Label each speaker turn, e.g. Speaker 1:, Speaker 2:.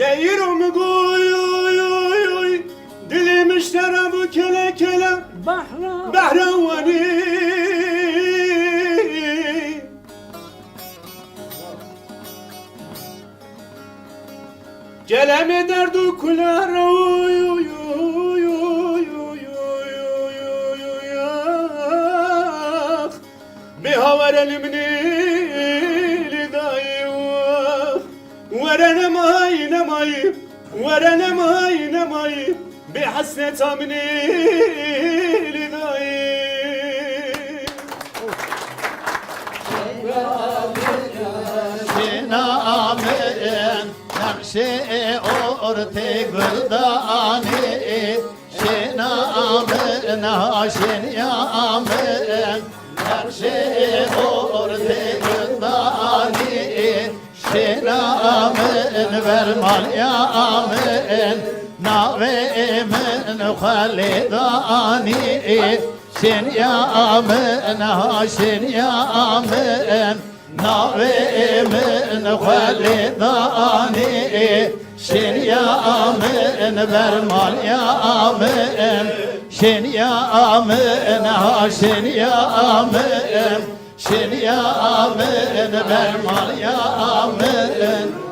Speaker 1: Değirim goy oy oy oy dilim işlere bu kele kele Behravani Geleme derdu kular oy oy oy oy oy oy oy oy oy ah Bir haver elimni lidayı Verene may ne may Verene may ne may بحسنة مني لذاي
Speaker 2: Şenamın nakşe orte güldani Şenamın haşin yamın nakşe orte güldani Şenamın vermal yamın Navemin halidani Şen yamın haşin yamın Navemin halidani Şen yamın vermal yamın Şen yamın haşin yamın Şen yamın vermal yamın